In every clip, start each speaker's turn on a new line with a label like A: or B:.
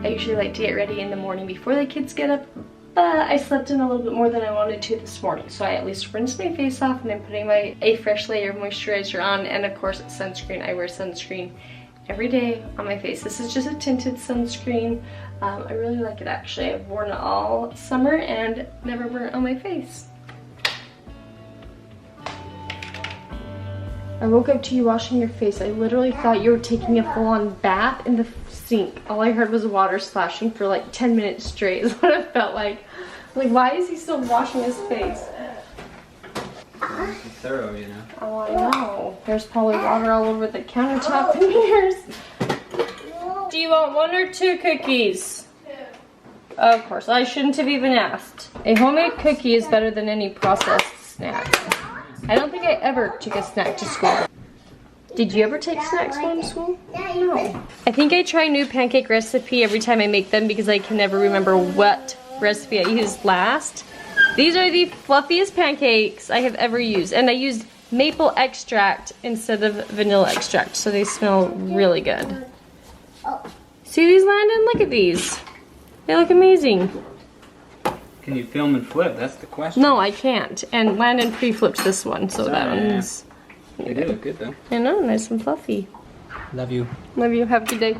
A: I usually like to get ready in the morning before the kids get up, but I slept in a little bit more than I wanted to this morning. So I at least rinsed my face off and I'm putting a fresh layer of moisturizer on, and of course sunscreen. I wear sunscreen every day on my face. This is just a tinted sunscreen. I really like it actually. I've worn it all summer and never worn it on my face. I woke up to you washing your face. I literally thought you were taking a full-on bath in the sink. All I heard was water splashing for like 10 minutes straight is what it felt like. Like, why is he still washing his face?
B: It's thorough, you know.
A: Oh, I know. There's probably water all over the countertop in here. Do you want 1 or 2 cookies? Of course, I shouldn't have even asked. A homemade cookie is better than any processed snack. I don't think I ever took a snack to school. Did you ever take snacks going to school? No. I think I try a new pancake recipe every time I make them because I can never remember what recipe I used last. These are the fluffiest pancakes I have ever used, and I used maple extract instead of vanilla extract, so they smell really good. See these, Landon? Look at these. They look amazing.
B: Can you film and flip? That's the question.
A: No, I can't. And Landon pre-flipped this one, so that one's...
B: They do look good though.
A: I know, nice and fluffy.
B: Love you.
A: Love you. Have a good day.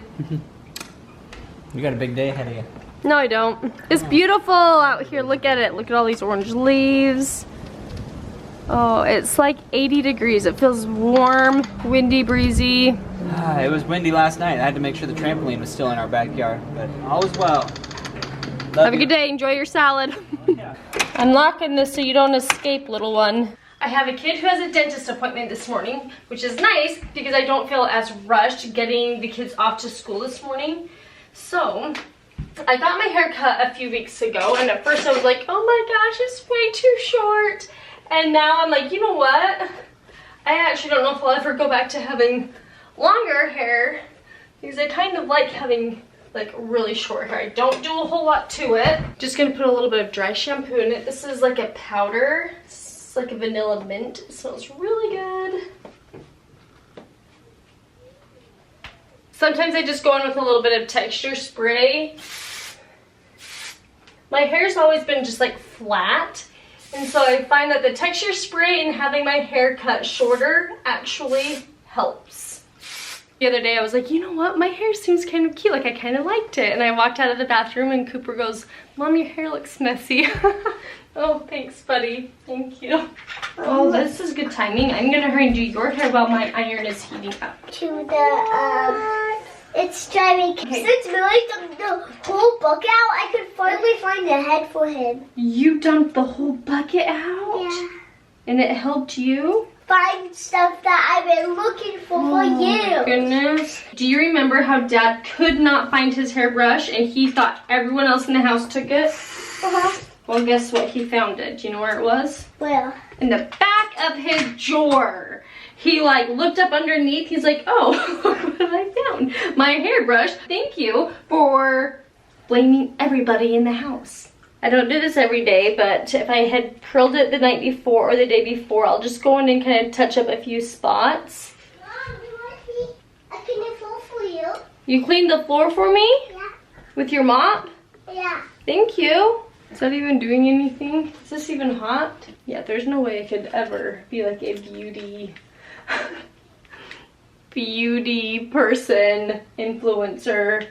B: You got a big day ahead of you.
A: No, I don't. It's beautiful out here. Look at it. Look at all these orange leaves. Oh, it's like 80 degrees. It feels warm, windy, breezy.
B: It was windy last night. I had to make sure the trampoline was still in our backyard, but all is well.
A: Have a good day. Enjoy your salad. I'm locking this so you don't escape, little one. I have a kid who has a dentist appointment this morning, which is nice because I don't feel as rushed getting the kids off to school this morning. So, I got my hair cut a few weeks ago, and at first I was like, oh my gosh, it's way too short. And now I'm like, you know what? I actually don't know if I'll ever go back to having longer hair because I kind of like having like really short hair. I don't do a whole lot to it. Just gonna put a little bit of dry shampoo in it. This is like a powder. It's like a vanilla mint. It smells really good. Sometimes I just go in with a little bit of texture spray. My hair's always been just like flat, and so I find that the texture spray and having my hair cut shorter actually helps. The other day I was like, you know what, my hair seems kind of cute, like I kind of liked it. And I walked out of the bathroom and Cooper goes, Mom, your hair looks messy. Oh, thanks, buddy. Thank you. Oh, this is good timing. I'm gonna hurry and do your hair while my iron is heating up.
C: It's driving. Okay. Since Millie dumped the whole bucket out, I could finally find a head for him.
A: You dumped the whole bucket out?
C: Yeah.
A: And it helped you?
C: Find stuff that I've been looking for years.
A: Goodness. Do you remember how Dad could not find his hairbrush and he thought everyone else in the house took it?
C: Uh-huh.
A: Well, guess what? He found it. Do you know where it was?
C: Where?
A: In the back of his drawer. He like looked up underneath. He's like, oh, look what I found. My hairbrush. Thank you for blaming everybody in the house. I don't do this every day, but if I had curled it the night before or the day before, I'll just go in and kind of touch up a few spots.
C: Mom, you want to see? I cleaned the floor for you.
A: You cleaned the floor for me?
C: Yeah.
A: With your mop?
C: Yeah.
A: Thank you. Is that even doing anything? Is this even hot? Yeah, there's no way I could ever be like a beauty person, influencer.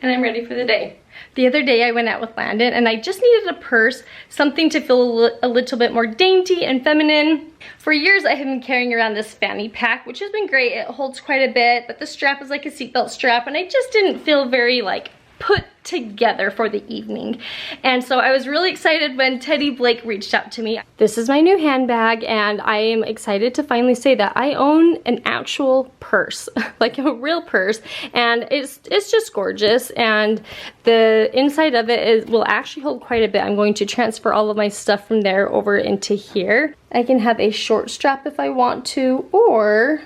A: And I'm ready for the day. The other day I went out with Landon and I just needed a purse, something to feel a little bit more dainty and feminine. For years I have been carrying around this fanny pack, which has been great. It holds quite a bit, but the strap is like a seatbelt strap and I just didn't feel very like put together for the evening. And so I was really excited when Teddy Blake reached out to me. This is my new handbag and I am excited to finally say that I own an actual purse, like a real purse, and it's just gorgeous, and the inside of it will actually hold quite a bit. I'm going to transfer all of my stuff from there over into here. I can have a short strap if I want to, or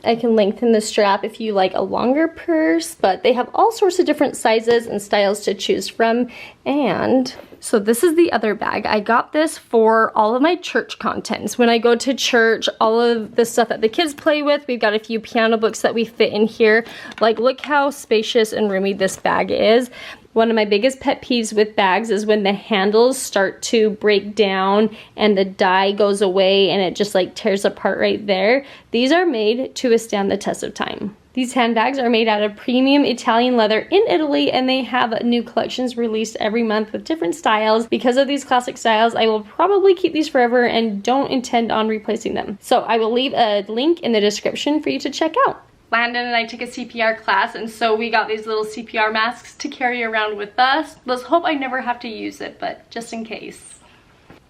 A: I can lengthen the strap if you like a longer purse, but they have all sorts of different sizes and styles to choose from, and So this is the other bag. I got this for all of my church contents. When I go to church, all of the stuff that the kids play with, we've got a few piano books that we fit in here. Like, look how spacious and roomy this bag is. One of my biggest pet peeves with bags is when the handles start to break down and the die goes away and it just like tears apart right there. These are made to withstand the test of time. These handbags are made out of premium Italian leather in Italy, and they have new collections released every month with different styles. Because of these classic styles, I will probably keep these forever and don't intend on replacing them. So I will leave a link in the description for you to check out. Landon and I took a CPR class, and so we got these little CPR masks to carry around with us. Let's hope I never have to use it, but just in case.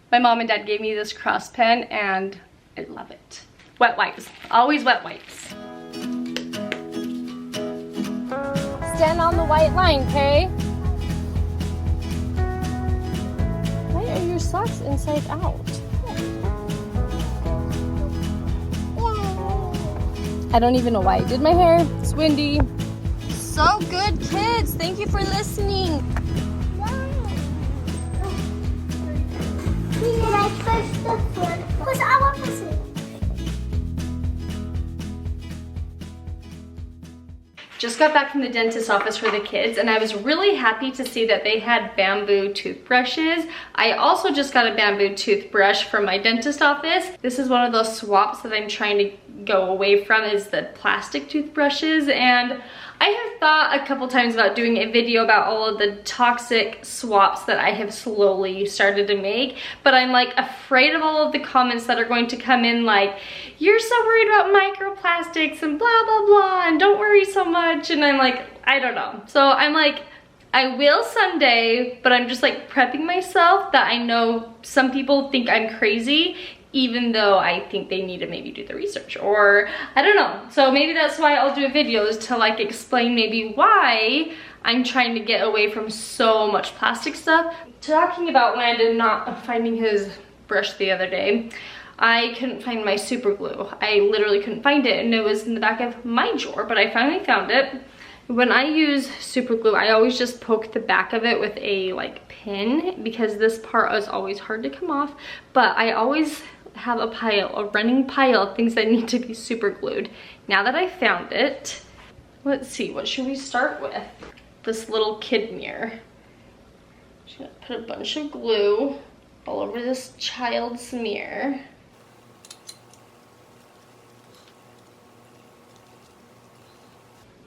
A: My mom and dad gave me this cross pen, and I love it. Wet wipes. Always wet wipes. Stand on the white line, okay? Why are your socks inside out? I don't even know why I did my hair. It's windy. So good, kids. Thank you for listening.
C: Can I push the foot? Because I want to see.
A: Just got back from the dentist's office for the kids, and I was really happy to see that they had bamboo toothbrushes. I also just got a bamboo toothbrush from my dentist office. This is one of those swaps that I'm trying to go away from, is the plastic toothbrushes, and I have thought a couple times about doing a video about all of the toxic swaps that I have slowly started to make, but I'm like afraid of all of the comments that are going to come in like, you're so worried about microplastics and blah blah blah and don't worry so much, and I'm like, I don't know. So I'm like, I will someday, but I'm just like prepping myself that I know some people think I'm crazy, even though I think they need to maybe do the research, or I don't know. So maybe that's why I'll do a video, is to like explain maybe why I'm trying to get away from so much plastic stuff. Talking about Landon not finding his brush the other day, I couldn't find my super glue. I literally couldn't find it, and it was in the back of my drawer, but I finally found it. When I use super glue, I always just poke the back of it with a like pin, because this part is always hard to come off, but I always have a running pile of things that need to be super glued. Now that I found it, let's see, what should we start with? This little kid mirror. Just gonna put a bunch of glue all over this child's mirror.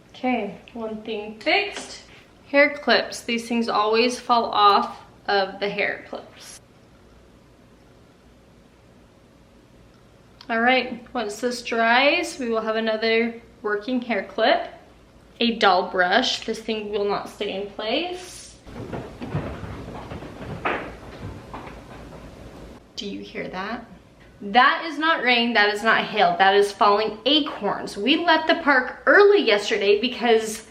A: Okay, one thing fixed. Hair clips. These things always fall off of the hair clips. All right, once this dries, we will have another working hair clip. A doll brush. This thing will not stay in place. Do you hear that? That is not rain, that is not hail, that is falling acorns. We left the park early yesterday because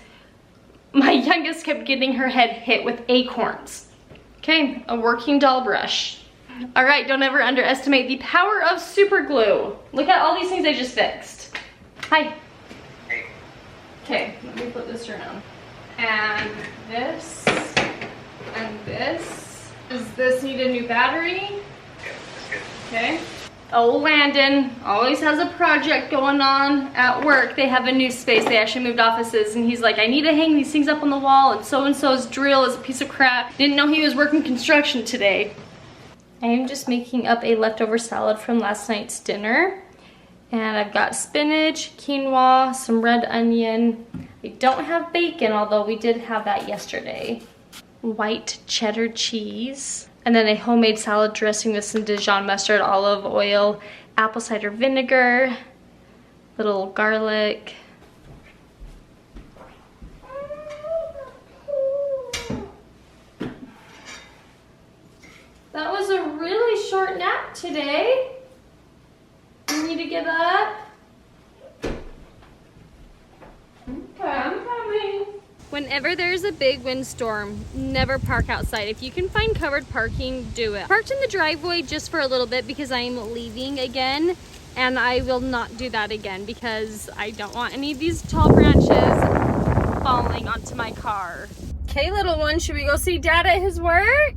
A: my youngest kept getting her head hit with acorns. Okay, a working doll brush. All right, don't ever underestimate the power of super glue. Look at all these things I just fixed. Hi. Okay, let me put this around. And this, and this. Does this need a new battery?
D: Yeah, that's good.
A: Okay. Oh, Landon always has a project going on at work. They have a new space. They actually moved offices, and he's like, I need to hang these things up on the wall, and so-and-so's drill is a piece of crap. Didn't know he was working construction today. I am just making up a leftover salad from last night's dinner. And I've got spinach, quinoa, some red onion. I don't have bacon, although we did have that yesterday. White cheddar cheese. And then a homemade salad dressing with some Dijon mustard, olive oil, apple cider vinegar, little garlic. That was a really short nap today. You need to get up. Okay, I'm coming. Whenever there's a big windstorm, never park outside. If you can find covered parking, do it. Parked in the driveway just for a little bit because I'm leaving again, and I will not do that again because I don't want any of these tall branches falling onto my car. Okay, little one, should we go see Dad at his work?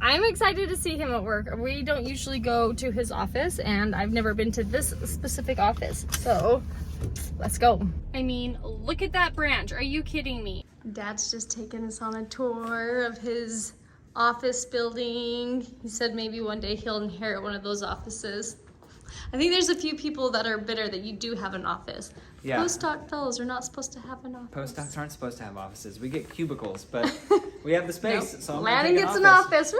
A: I'm excited to see him at work. We don't usually go to his office, and I've never been to this specific office. So let's go. I mean, look at that branch. Are you kidding me? Dad's just taking us on a tour of his office building. He said maybe one day he'll inherit one of those offices. I think there's a few people that are bitter that you do have an office.
B: Yeah.
A: Postdoc fellows are not supposed to have an office.
B: Postdocs aren't supposed to have offices. We get cubicles, but we have the space.
A: Nope.
B: So I'm
A: Landon
B: gonna
A: gets
B: take
A: an office.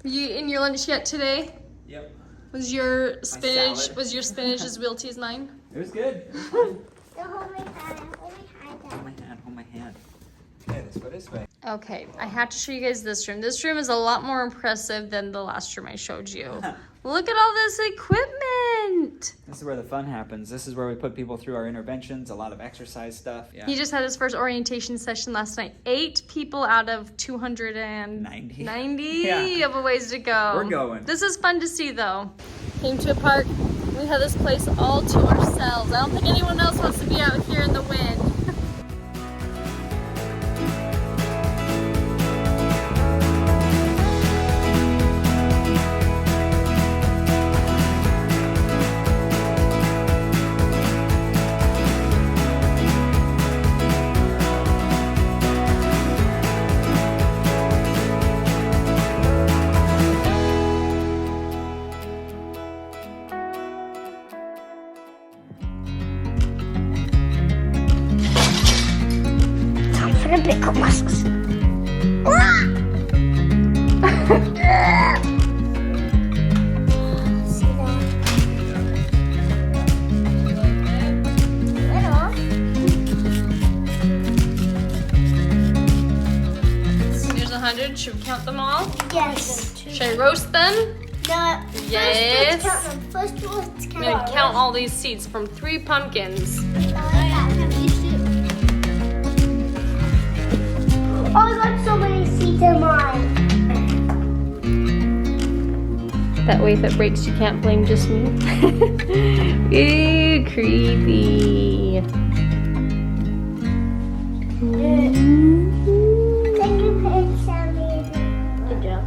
A: You in your lunch yet today?
B: Yep.
A: Was your spinach
B: salad.
A: as wilty as mine?
B: It was good.
C: Don't hold my hand. Hold my hand.
B: Hold my hand. Hold my hand. Okay, let's go this way.
A: Okay, I have to show you guys this room. This room is a lot more impressive than the last room I showed you. Look at all this equipment.
B: This is where the fun happens. This is where we put people through our interventions, a lot of exercise stuff. Yeah.
A: He just had his first orientation session last night. 8 people out of 290
B: Yeah.
A: of a ways to go.
B: We're going.
A: This is fun to see though. Came to a park. We have this place all to ourselves. I don't think anyone else wants to be out here in the wind.
C: Time for the pickle musks. See that?
A: There's 100. Should we count them all?
C: Yes.
A: Should I roast them?
C: No.
A: Yes.
C: First, let's count them.
A: I'm gonna count all these seeds from 3 pumpkins.
C: Oh, I got so many seeds in mine.
A: That way, if it breaks, you can't blame just me. Ew, creepy.
C: Thank you, Prince Sammy. Good job.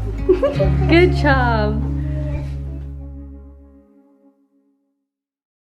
A: Good job.